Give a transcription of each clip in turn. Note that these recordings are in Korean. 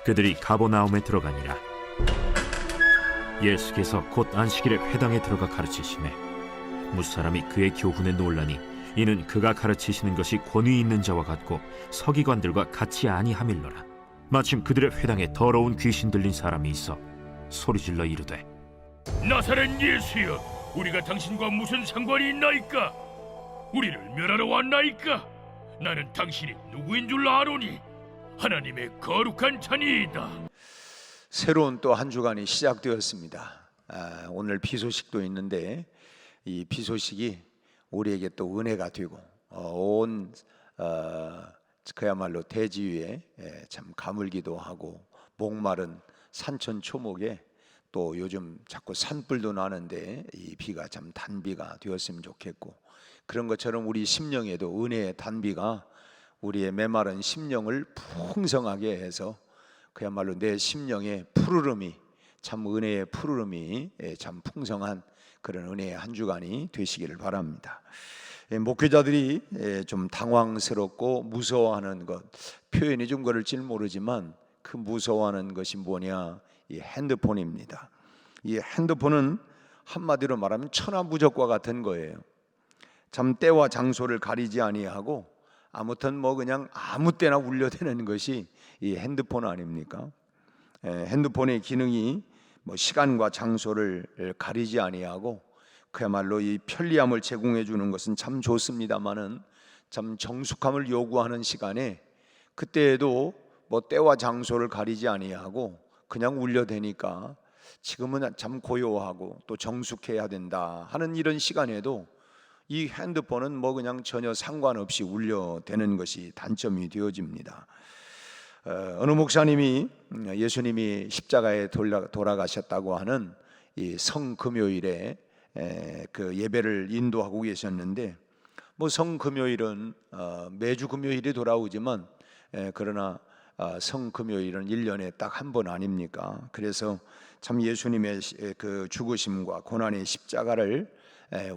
그들이 가버나움에 들어가니라. 예수께서 곧 안식일에 회당에 들어가 가르치시매 무사람이 그의 교훈에 놀라니 이는 그가 가르치시는 것이 권위 있는 자와 같고 서기관들과 같이 아니함일러라. 마침 그들의 회당에 더러운 귀신 들린 사람이 있어 소리질러 이르되, 나사렛 예수여, 우리가 당신과 무슨 상관이 있나이까? 우리를 멸하러 왔나이까? 나는 당신이 누구인 줄 아노니 하나님의 거룩한 자니이다. 새로운 또 한 주간이 시작되었습니다. 오늘 비소식도 있는데 이 비소식이 우리에게 또 은혜가 되고 온 그야말로 대지 위에 참 가물기도 하고 목마른 산천 초목에 또 요즘 자꾸 산불도 나는데 이 비가 참 단비가 되었으면 좋겠고, 그런 것처럼 우리 심령에도 은혜의 단비가 우리의 메마른 심령을 풍성하게 해서 그야말로 내 심령의 푸르름이, 참 은혜의 푸르름이 참 풍성한 그런 은혜의 한 주간이 되시기를 바랍니다. 목회자들이 좀 당황스럽고 무서워하는 것, 표현이 좀 그럴지는 모르지만 그 무서워하는 것이 뭐냐, 이 핸드폰입니다. 이 핸드폰은 한마디로 말하면 천하무적과 같은 거예요. 참 때와 장소를 가리지 아니하고 아무튼 뭐 그냥 아무 때나 울려대는 것이 이 핸드폰 아닙니까? 핸드폰의 기능이 뭐 시간과 장소를 가리지 아니하고 그야말로 이 편리함을 제공해 주는 것은 참 좋습니다만은 참 정숙함을 요구하는 시간에 그때에도 뭐 때와 장소를 가리지 아니하고 그냥 울려대니까 지금은 참 고요하고 또 정숙해야 된다 하는 이런 시간에도 이 핸드폰은 뭐 그냥 전혀 상관없이 울려대는 것이 단점이 되어집니다. 어느 목사님이 예수님이 십자가에 돌아가셨다고 하는 이 성금요일에 그 예배를 인도하고 계셨는데, 뭐 성금요일은 매주 금요일이 돌아오지만 그러나 성금요일은 1년에 딱 한 번 아닙니까? 그래서 참 예수님의 그 죽으심과 고난의 십자가를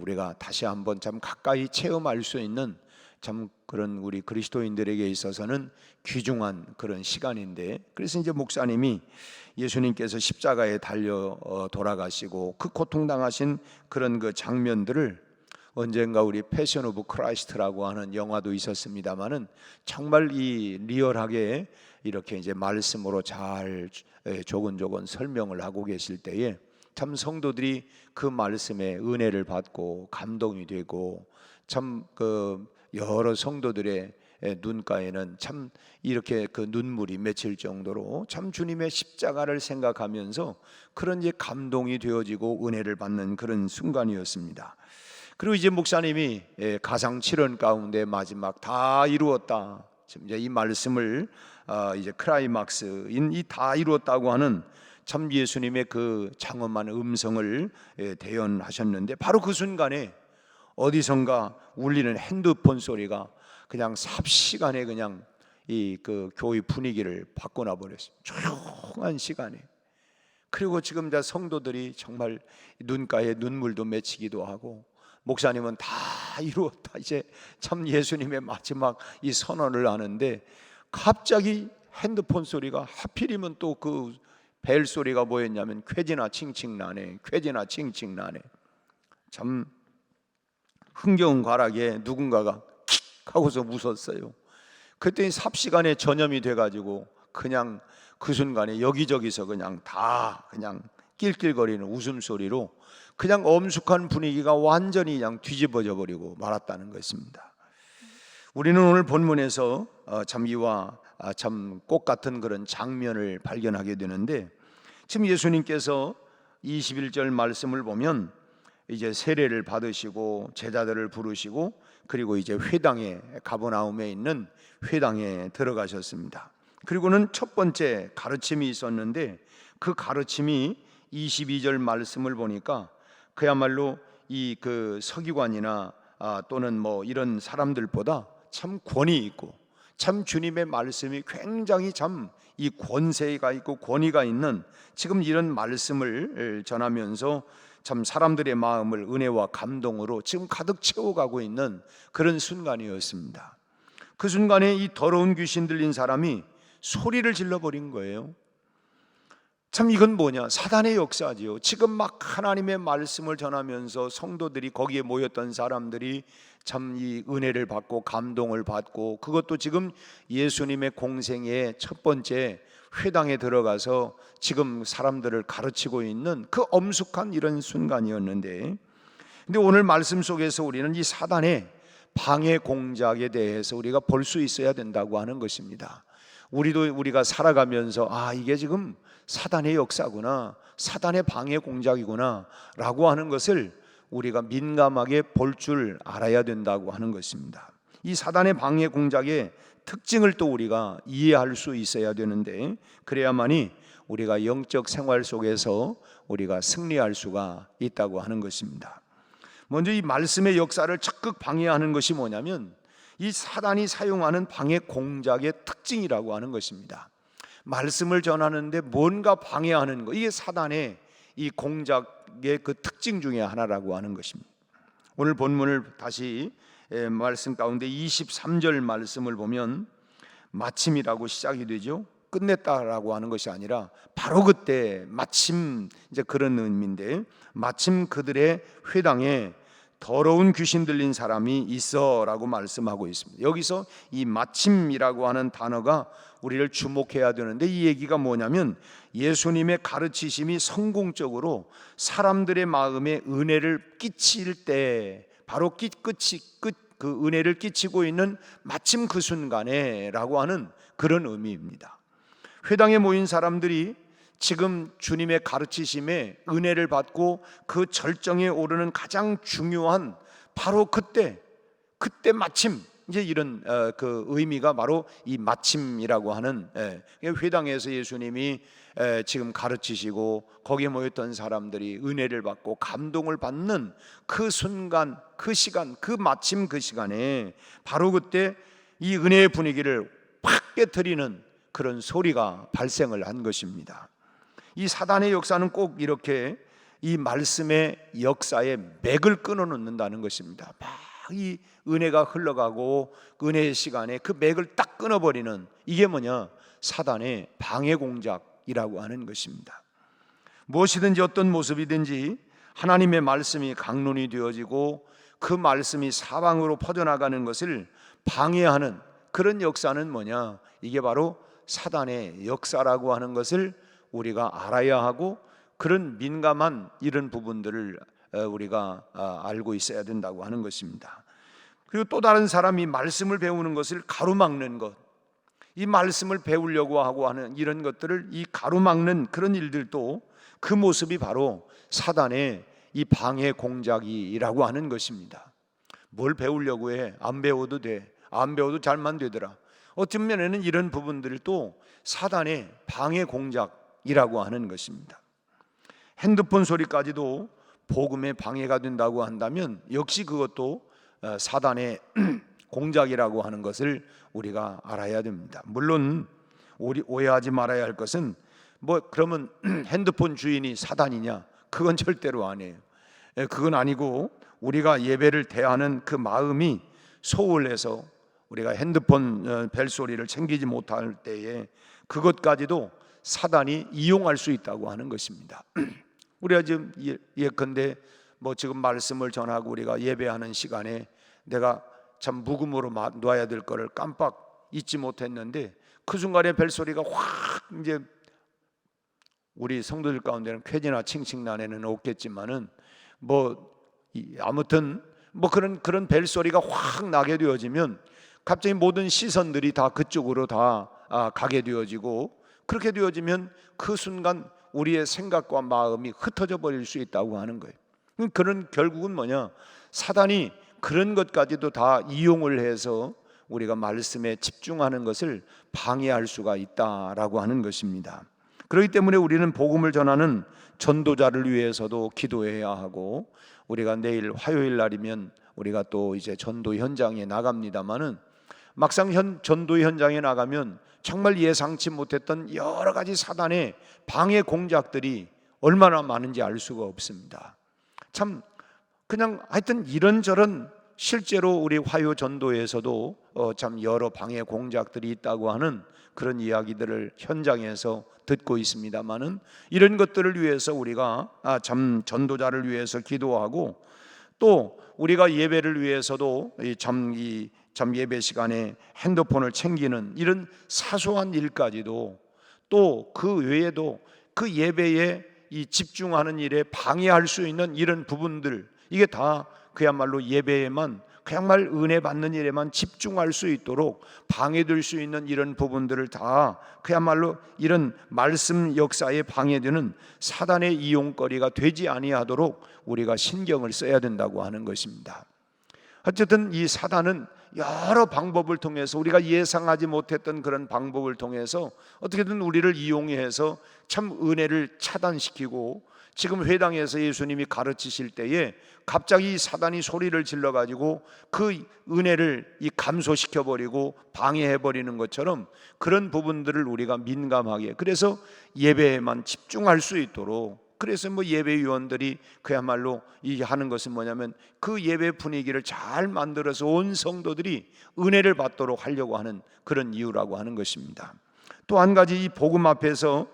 우리가 다시 한번 참 가까이 체험할 수 있는 참 그런 우리 그리스도인들에게 있어서는 귀중한 그런 시간인데, 그래서 이제 목사님이 예수님께서 십자가에 달려 돌아가시고 그 고통당하신 그런 그 장면들을 언젠가 우리 패션 오브 크라이스트라고 하는 영화도 있었습니다만은 정말 이 리얼하게 이렇게 이제 말씀으로 잘 조근조근 설명을 하고 계실 때에 참 성도들이 그 말씀에 은혜를 받고 감동이 되고 참 그 여러 성도들의 눈가에는 참 이렇게 그 눈물이 맺힐 정도로 참 주님의 십자가를 생각하면서 그런 이제 감동이 되어지고 은혜를 받는 그런 순간이었습니다. 그리고 이제 목사님이 가상칠언 가운데 마지막 다 이루었다, 지금 이제 이 말씀을 이제 크라이막스인 이 다 이루었다고 하는 참 예수님의 그 장엄한 음성을 대연하셨는데, 바로 그 순간에 어디선가 울리는 핸드폰 소리가 그냥 삽시간에 그냥 이 그 교회 분위기를 바꿔놔 버렸어요. 조용한 시간에. 그리고 지금 다 성도들이 정말 눈가에 눈물도 맺히기도 하고, 목사님은 다 이루었다, 이제 참 예수님의 마지막 이 선언을 하는데, 갑자기 핸드폰 소리가 하필이면 또 그 벨 소리가 뭐였냐면 쾌지나 칭칭 나네, 쾌지나 칭칭 나네. 참 흥겨운 가락에 누군가가 킥 하고서 웃었어요. 그때 삽시간에 전염이 돼가지고 그냥 그 순간에 여기저기서 그냥 다 그냥 낄낄거리는 웃음소리로 그냥 엄숙한 분위기가 완전히 그냥 뒤집어져 버리고 말았다는 것입니다. 우리는 오늘 본문에서 참 이와 참 꽃 같은 그런 장면을 발견하게 되는데, 지금 예수님께서 21절 말씀을 보면 이제 세례를 받으시고 제자들을 부르시고 그리고 이제 회당에, 가버나움에 있는 회당에 들어가셨습니다. 그리고는 첫 번째 가르침이 있었는데, 그 가르침이 22절 말씀을 보니까 그야말로 이 그 서기관이나 또는 뭐 이런 사람들보다 참 권위 있고 참 주님의 말씀이 굉장히 참 이 권세가 있고 권위가 있는 지금 이런 말씀을 전하면서 참 사람들의 마음을 은혜와 감동으로 지금 가득 채워가고 있는 그런 순간이었습니다. 그 순간에 이 더러운 귀신 들린 사람이 소리를 질러버린 거예요. 참 이건 뭐냐? 사단의 역사지요. 지금 막 하나님의 말씀을 전하면서 성도들이 거기에 모였던 사람들이 참 이 은혜를 받고 감동을 받고, 그것도 지금 예수님의 공생의 첫 번째 회당에 들어가서 지금 사람들을 가르치고 있는 그 엄숙한 이런 순간이었는데, 근데 오늘 말씀 속에서 우리는 이 사단의 방해 공작에 대해서 우리가 볼 수 있어야 된다고 하는 것입니다. 우리가 살아가면서 이게 지금 사단의 역사구나, 사단의 방해 공작이구나 라고 하는 것을 우리가 민감하게 볼 줄 알아야 된다고 하는 것입니다. 이 사단의 방해 공작의 특징을 또 우리가 이해할 수 있어야 되는데, 그래야만이 우리가 영적 생활 속에서 우리가 승리할 수가 있다고 하는 것입니다. 먼저 이 말씀의 역사를 적극 방해하는 것이 뭐냐면 이 사단이 사용하는 방해 공작의 특징이라고 하는 것입니다. 말씀을 전하는데 뭔가 방해하는 것, 이게 사단의 이 공작의 그 특징 중에 하나라고 하는 것입니다. 오늘 본문을 다시 말씀 가운데 23절 말씀을 보면 마침이라고 시작이 되죠. 끝냈다라고 하는 것이 아니라 바로 그때 마침, 이제 그런 의미인데, 마침 그들의 회당에 더러운 귀신 들린 사람이 있어라고 말씀하고 있습니다. 여기서 이 마침이라고 하는 단어가 우리를 주목해야 되는데, 이 얘기가 뭐냐면 예수님의 가르치심이 성공적으로 사람들의 마음에 은혜를 끼칠 때, 바로 그 은혜를 끼치고 있는 마침 그 순간에라고 하는 그런 의미입니다. 회당에 모인 사람들이 지금 주님의 가르치심에 은혜를 받고 그 절정에 오르는 가장 중요한 바로 그때 마침, 이제 이런 그 의미가 바로 이 마침이라고 하는, 회당에서 예수님이 지금 가르치시고 거기에 모였던 사람들이 은혜를 받고 감동을 받는 그 순간, 그 시간, 그 마침 그 시간에 바로 그때 이 은혜의 분위기를 팍 깨트리는 그런 소리가 발생을 한 것입니다. 이 사단의 역사는 꼭 이렇게 이 말씀의 역사에 맥을 끊어 놓는다는 것입니다. 막 이 은혜가 흘러가고 은혜의 시간에 그 맥을 딱 끊어버리는, 이게 뭐냐? 사단의 방해 공작이라고 하는 것입니다. 무엇이든지 어떤 모습이든지 하나님의 말씀이 강론이 되어지고 그 말씀이 사방으로 퍼져나가는 것을 방해하는 그런 역사는 뭐냐? 이게 바로 사단의 역사라고 하는 것을 우리가 알아야 하고, 그런 민감한 이런 부분들을 우리가 알고 있어야 된다고 하는 것입니다. 그리고 또 다른 사람이 말씀을 배우는 것을 가로막는 것, 이 말씀을 배우려고 하고 하는 이런 것들을 이 가로막는 그런 일들도 그 모습이 바로 사단의 이 방해 공작이라고 하는 것입니다. 뭘 배우려고 해? 안 배워도 돼. 안 배워도 잘만 되더라. 어떤 면에는 이런 부분들을 또 사단의 방해 공작이라고 하는 것입니다. 핸드폰 소리까지도 복음에 방해가 된다고 한다면 역시 그것도 사단의 공작이라고 하는 것을 우리가 알아야 됩니다. 물론 우리 오해하지 말아야 할 것은 그러면 핸드폰 주인이 사단이냐? 그건 절대로 아니에요. 그건 아니고, 우리가 예배를 대하는 그 마음이 소홀해서 우리가 핸드폰 벨소리를 챙기지 못할 때에 그것까지도 사단이 이용할 수 있다고 하는 것입니다. 우리가 지금 예컨대 지금 말씀을 전하고 우리가 예배하는 시간에 내가 참 묵음으로 놔야 될 거를 깜빡 잊지 못했는데 그 순간에 벨소리가 확, 이제 우리 성도들 가운데는 쾌지나 칭칭난에는 없겠지만은 아무튼 그런 벨소리가 확 나게 되어지면 갑자기 모든 시선들이 다 그쪽으로 다 가게 되어지고, 그렇게 되어지면 그 순간 우리의 생각과 마음이 흩어져 버릴 수 있다고 하는 거예요. 그런 결국은 뭐냐? 사단이 그런 것까지도 다 이용을 해서 우리가 말씀에 집중하는 것을 방해할 수가 있다라고 하는 것입니다. 그렇기 때문에 우리는 복음을 전하는 전도자를 위해서도 기도해야 하고, 우리가 내일 화요일 날이면 우리가 또 이제 전도 현장에 나갑니다마는 막상 전도 현장에 나가면 정말 예상치 못했던 여러 가지 사단의 방해 공작들이 얼마나 많은지 알 수가 없습니다. 참 그냥 하여튼 이런저런 실제로 우리 화요 전도에서도 참 여러 방해 공작들이 있다고 하는 그런 이야기들을 현장에서 듣고 있습니다만은, 이런 것들을 위해서 우리가 참 전도자를 위해서 기도하고, 또 우리가 예배를 위해서도 참 예배 시간에 핸드폰을 챙기는 이런 사소한 일까지도, 또 그 외에도 그 예배에 이 집중하는 일에 방해할 수 있는 이런 부분들, 이게 다 그야말로 예배에만, 그야말 은혜 받는 일에만 집중할 수 있도록 방해될 수 있는 이런 부분들을 다 그야말로 이런 말씀 역사에 방해되는 사단의 이용거리가 되지 아니하도록 우리가 신경을 써야 된다고 하는 것입니다. 어쨌든 이 사단은 여러 방법을 통해서, 우리가 예상하지 못했던 그런 방법을 통해서 어떻게든 우리를 이용해서 참 은혜를 차단시키고, 지금 회당에서 예수님이 가르치실 때에 갑자기 사단이 소리를 질러가지고 그 은혜를 감소시켜버리고 방해해버리는 것처럼, 그런 부분들을 우리가 민감하게, 그래서 예배에만 집중할 수 있도록, 그래서 예배위원들이 그야말로 이 하는 것은 뭐냐면, 그 예배 분위기를 잘 만들어서 온 성도들이 은혜를 받도록 하려고 하는 그런 이유라고 하는 것입니다. 또 한 가지, 이 복음 앞에서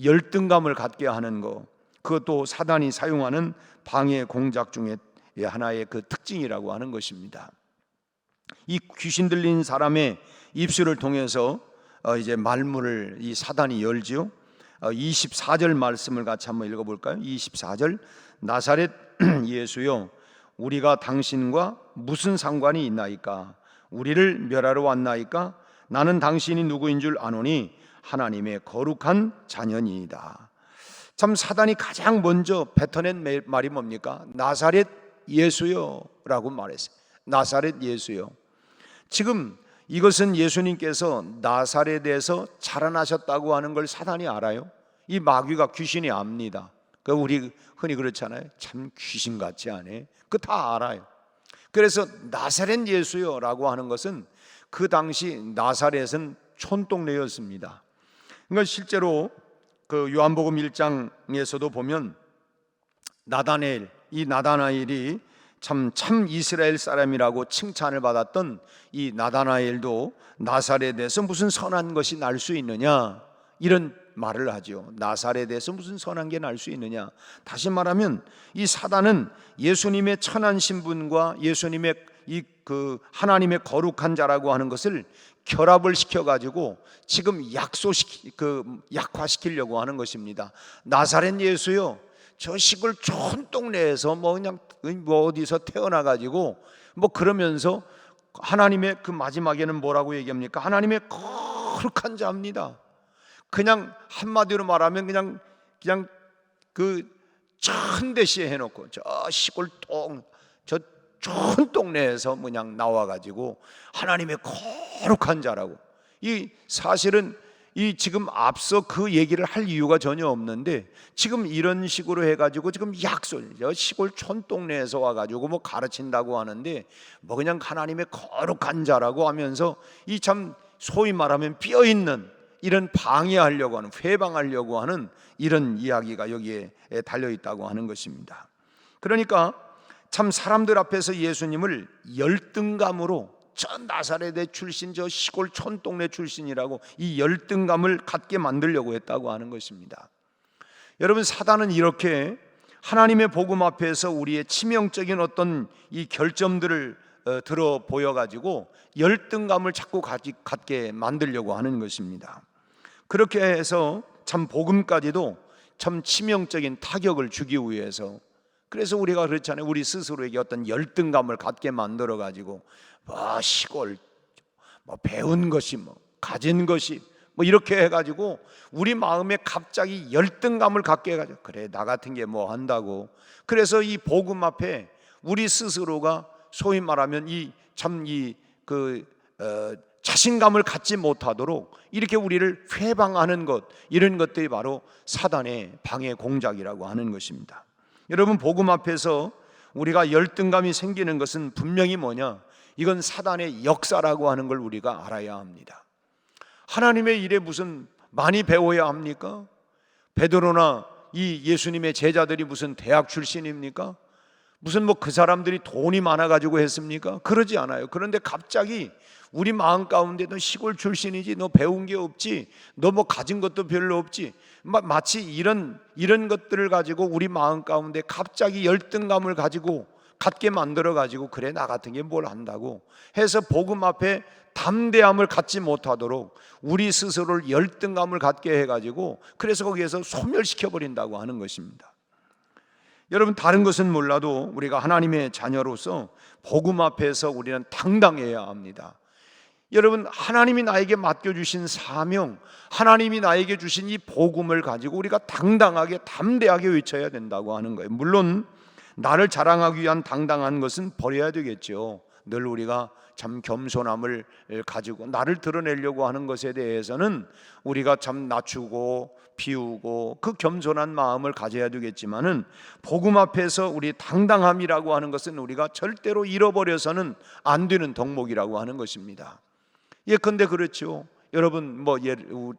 열등감을 갖게 하는 것, 그것도 사단이 사용하는 방해 공작 중에 하나의 그 특징이라고 하는 것입니다. 이 귀신 들린 사람의 입술을 통해서 이제 말문을 이 사단이 열지요. 24절 말씀을 같이 한번 읽어볼까요? 24절, 나사렛 예수여, 우리가 당신과 무슨 상관이 있나이까? 우리를 멸하러 왔나이까? 나는 당신이 누구인 줄 아노니 하나님의 거룩한 자녀니이다. 참 사단이 가장 먼저 뱉어낸 말이 뭡니까? 나사렛 예수여 라고 말했어요. 나사렛 예수여. 지금 이것은 예수님께서 나사렛에서 자라나셨다고 하는 걸 사단이 알아요. 이 마귀가, 귀신이 압니다. 우리 흔히 그렇잖아요. 참 귀신 같지 않아요? 그거 다 알아요. 그래서 나사렛 예수여 라고 하는 것은, 그 당시 나사렛은 촌동네였습니다. 그러니까 실제로 그 요한복음 1장에서도 보면 나다나엘, 이 나다나엘이 참 이스라엘 사람이라고 칭찬을 받았던 이 나다나엘도 나사렛에서 무슨 선한 것이 날 수 있느냐, 이런 말을 하죠. 나사렛에서 무슨 선한 게 날 수 있느냐. 다시 말하면 이 사단은 예수님의 천한 신분과 예수님의 하나님의 거룩한 자라고 하는 것을 결합을 시켜가지고 지금 약화시키려고 하는 것입니다. 나사렛 예수요, 저 시골 촌동네에서 그냥 어디서 태어나가지고 그러면서 하나님의 그 마지막에는 뭐라고 얘기합니까? 하나님의 거룩한 자입니다. 그냥 한마디로 말하면 그냥 그 천대시에 해놓고 저 시골 저 촌동네에서 그냥 나와가지고 하나님의 거룩한 자라고. 이 사실은 이 지금 앞서 그 얘기를 할 이유가 전혀 없는데, 지금 이런 식으로 해가지고 지금 저 시골 촌동네에서 와가지고 가르친다고 하는데, 그냥 하나님의 거룩한 자라고 하면서 이 참 소위 말하면 뼈있는 이런 방해하려고 하는, 회방하려고 하는 이런 이야기가 여기에 달려있다고 하는 것입니다. 그러니까 참 사람들 앞에서 예수님을 열등감으로, 저 나사렛의 출신, 저 시골 촌동네 출신이라고 이 열등감을 갖게 만들려고 했다고 하는 것입니다. 여러분, 사단은 이렇게 하나님의 복음 앞에서 우리의 치명적인 어떤 이 결점들을 들어 보여가지고 열등감을 자꾸 갖게 만들려고 하는 것입니다. 그렇게 해서 참 복음까지도 참 치명적인 타격을 주기 위해서, 그래서 우리가 그렇잖아요. 우리 스스로에게 어떤 열등감을 갖게 만들어 가지고 시골 배운 것이 가진 것이 이렇게 해가지고 우리 마음에 갑자기 열등감을 갖게 해가지고, 그래 나 같은 게 뭐 한다고. 그래서 이 복음 앞에 우리 스스로가 소위 말하면 자신감을 갖지 못하도록 이렇게 우리를 회방하는 것, 이런 것들이 바로 사단의 방해 공작이라고 하는 것입니다. 여러분, 복음 앞에서 우리가 열등감이 생기는 것은 분명히 뭐냐? 이건 사단의 역사라고 하는 걸 우리가 알아야 합니다. 하나님의 일에 무슨 많이 배워야 합니까? 베드로나 이 예수님의 제자들이 무슨 대학 출신입니까? 무슨 뭐 그 사람들이 돈이 많아가지고 했습니까? 그러지 않아요. 그런데 갑자기 우리 마음 가운데 너 시골 출신이지, 너 배운 게 없지, 너 뭐 가진 것도 별로 없지, 마치 이런 것들을 가지고 우리 마음 가운데 갑자기 열등감을 가지고 갖게 만들어 가지고, 그래 나 같은 게 뭘 안다고 해서 복음 앞에 담대함을 갖지 못하도록 우리 스스로를 열등감을 갖게 해가지고, 그래서 거기에서 소멸시켜 버린다고 하는 것입니다. 여러분, 다른 것은 몰라도 우리가 하나님의 자녀로서 복음 앞에서 우리는 당당해야 합니다. 여러분, 하나님이 나에게 맡겨주신 사명, 하나님이 나에게 주신 이 복음을 가지고 우리가 당당하게 담대하게 외쳐야 된다고 하는 거예요. 물론 나를 자랑하기 위한 당당한 것은 버려야 되겠죠. 늘 우리가 참 겸손함을 가지고 나를 드러내려고 하는 것에 대해서는 우리가 참 낮추고 비우고 그 겸손한 마음을 가져야 되겠지만은, 복음 앞에서 우리 당당함이라고 하는 것은 우리가 절대로 잃어버려서는 안 되는 덕목이라고 하는 것입니다. 예컨대 그렇죠. 여러분,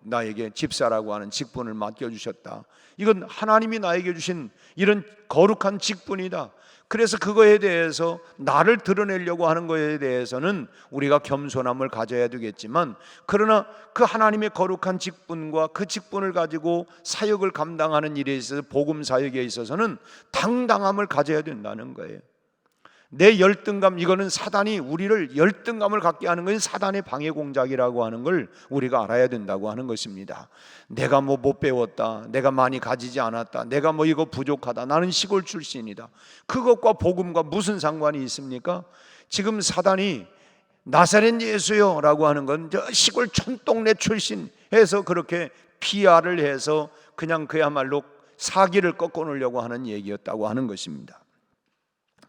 나에게 집사라고 하는 직분을 맡겨주셨다. 이건 하나님이 나에게 주신 이런 거룩한 직분이다. 그래서 그거에 대해서 나를 드러내려고 하는 것에 대해서는 우리가 겸손함을 가져야 되겠지만, 그러나 그 하나님의 거룩한 직분과 그 직분을 가지고 사역을 감당하는 일에 있어서, 복음 사역에 있어서는 당당함을 가져야 된다는 거예요. 내 열등감, 이거는 사단이 우리를 열등감을 갖게 하는 것은 사단의 방해 공작이라고 하는 걸 우리가 알아야 된다고 하는 것입니다. 내가 뭐 못 배웠다, 내가 많이 가지지 않았다, 내가 뭐 이거 부족하다, 나는 시골 출신이다. 그것과 복음과 무슨 상관이 있습니까? 지금 사단이 나사렛 예수요 라고 하는 건 저 시골 촌동네 출신 해서 그렇게 PR을 해서 그냥 그야말로 사기를 꺾어 놓으려고 하는 얘기였다고 하는 것입니다.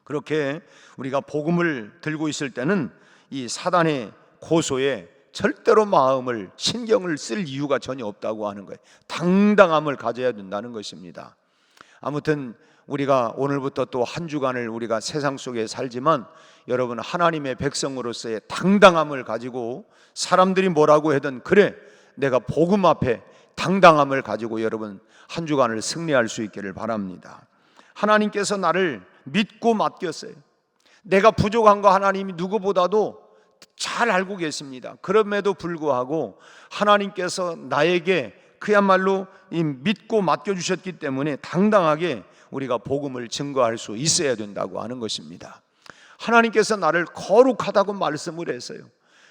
그렇게 우리가 복음을 들고 있을 때는 이 사단의 고소에 절대로 마음을, 신경을 쓸 이유가 전혀 없다고 하는 거예요. 당당함을 가져야 된다는 것입니다. 아무튼 우리가 오늘부터 또 한 주간을 우리가 세상 속에 살지만, 여러분, 하나님의 백성으로서의 당당함을 가지고 사람들이 뭐라고 하든 그래, 내가 복음 앞에 당당함을 가지고 여러분 한 주간을 승리할 수 있기를 바랍니다. 하나님께서 나를 믿고 맡겼어요. 내가 부족한 거 하나님이 누구보다도 잘 알고 계십니다. 그럼에도 불구하고 하나님께서 나에게 그야말로 믿고 맡겨주셨기 때문에 당당하게 우리가 복음을 증거할 수 있어야 된다고 하는 것입니다. 하나님께서 나를 거룩하다고 말씀을 했어요.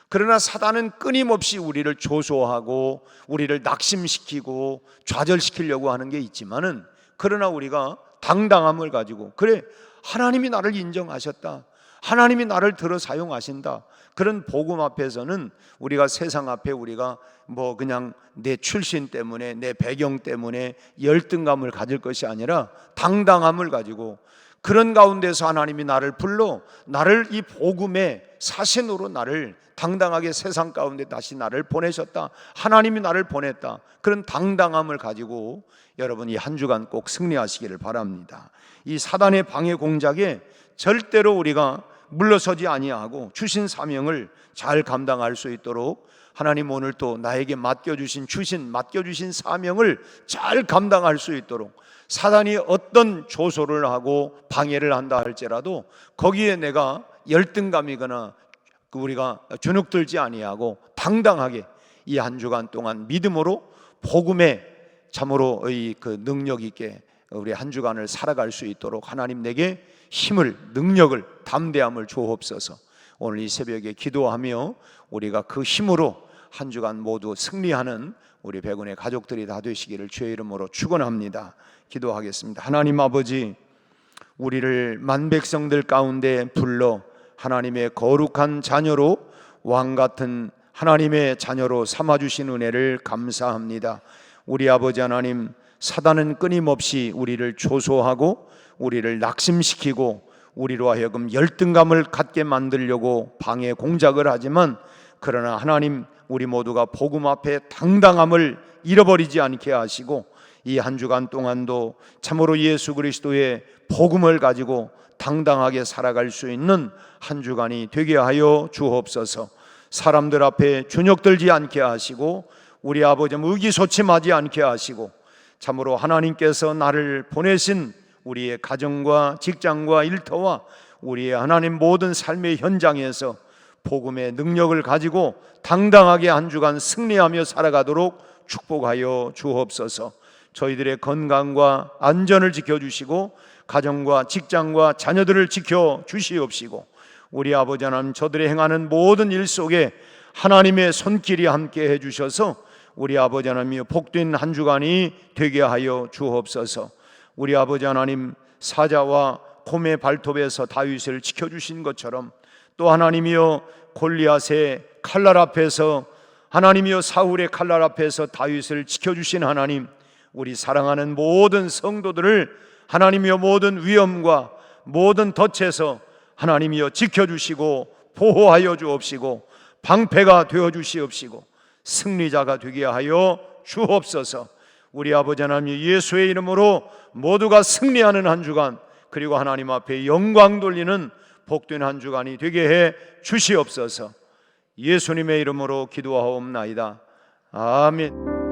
그러나 사단은 끊임없이 우리를 조소하고 우리를 낙심시키고 좌절시키려고 하는 게 있지만은, 그러나 우리가 당당함을 가지고, 그래 하나님이 나를 인정하셨다, 하나님이 나를 들어 사용하신다, 그런 복음 앞에서는 우리가 세상 앞에 우리가 뭐 그냥 내 출신 때문에, 내 배경 때문에 열등감을 가질 것이 아니라 당당함을 가지고, 그런 가운데서 하나님이 나를 불러 나를 이 복음의 사신으로 나를 당당하게 세상 가운데 다시 나를 보내셨다, 하나님이 나를 보냈다, 그런 당당함을 가지고 여러분 이 한 주간 꼭 승리하시기를 바랍니다. 이 사단의 방해 공작에 절대로 우리가 물러서지 아니하고 주신 사명을 잘 감당할 수 있도록, 하나님 오늘 또 나에게 맡겨주신 사명을 잘 감당할 수 있도록, 사단이 어떤 조소를 하고 방해를 한다 할지라도 거기에 내가 열등감이거나 우리가 주눅들지 아니하고 당당하게 이 한 주간 동안 믿음으로 복음에 참으로 그 능력 있게 우리 한 주간을 살아갈 수 있도록 하나님 내게 힘을, 능력을, 담대함을 주옵소서. 오늘 이 새벽에 기도하며 우리가 그 힘으로 한 주간 모두 승리하는 우리 백운의 가족들이 다 되시기를 주의 이름으로 축원합니다. 기도하겠습니다. 하나님 아버지, 우리를 만백성들 가운데 불러 하나님의 거룩한 자녀로, 왕같은 하나님의 자녀로 삼아주신 은혜를 감사합니다. 우리 아버지 하나님, 사단은 끊임없이 우리를 조소하고 우리를 낙심시키고 우리로 하여금 열등감을 갖게 만들려고 방해 공작을 하지만, 그러나 하나님, 우리 모두가 복음 앞에 당당함을 잃어버리지 않게 하시고 이 한 주간 동안도 참으로 예수 그리스도의 복음을 가지고 당당하게 살아갈 수 있는 한 주간이 되게 하여 주옵소서. 사람들 앞에 주눅들지 않게 하시고 우리 아버지 의기소침하지 않게 하시고, 참으로 하나님께서 나를 보내신 우리의 가정과 직장과 일터와 우리의 하나님 모든 삶의 현장에서 복음의 능력을 가지고 당당하게 한 주간 승리하며 살아가도록 축복하여 주옵소서. 저희들의 건강과 안전을 지켜주시고 가정과 직장과 자녀들을 지켜주시옵시고 우리 아버지 하나님 저들이 행하는 모든 일 속에 하나님의 손길이 함께 해주셔서 우리 아버지 하나님이 복된 한 주간이 되게 하여 주옵소서. 우리 아버지 하나님 사자와 곰의 발톱에서 다윗을 지켜주신 것처럼 또 하나님이여 골리앗의 칼날 앞에서 하나님이여 사울의 칼날 앞에서 다윗을 지켜주신 하나님, 우리 사랑하는 모든 성도들을 하나님이여 모든 위험과 모든 덫에서 하나님이여 지켜주시고 보호하여 주옵시고 방패가 되어 주시옵시고 승리자가 되게 하여 주옵소서. 우리 아버지 하나님 예수의 이름으로 모두가 승리하는 한 주간 그리고 하나님 앞에 영광 돌리는 복된 한 주간이 되게 해 주시옵소서. 예수님의 이름으로 기도하옵나이다. 아멘.